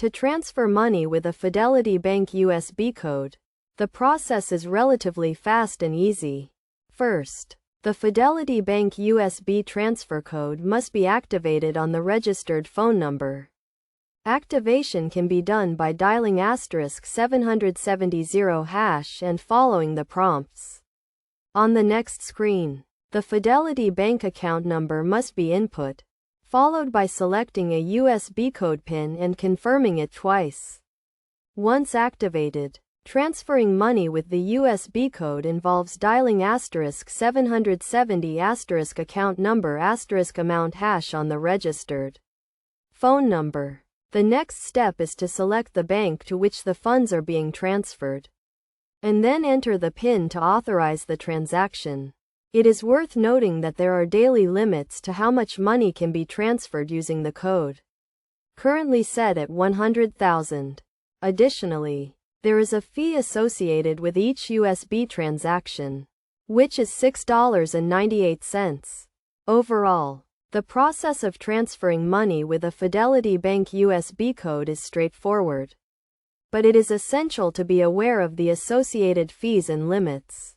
To transfer money with a Fidelity Bank USB code, the process is relatively fast and easy. First, the Fidelity Bank USB transfer code must be activated on the registered phone number. Activation can be done by dialing *770# and following the prompts. On the next screen, the Fidelity Bank account number must be input, followed by selecting a USB code PIN and confirming it twice. Once activated, transferring money with the USB code involves dialing *770* account number *amount hash on the registered phone number. The next step is to select the bank to which the funds are being transferred, and then enter the PIN to authorize the transaction. It is worth noting that there are daily limits to how much money can be transferred using the code, currently set at 100,000. Additionally, there is a fee associated with each USB transaction, which is $6.98. Overall, the process of transferring money with a Fidelity Bank USB code is straightforward, but it is essential to be aware of the associated fees and limits.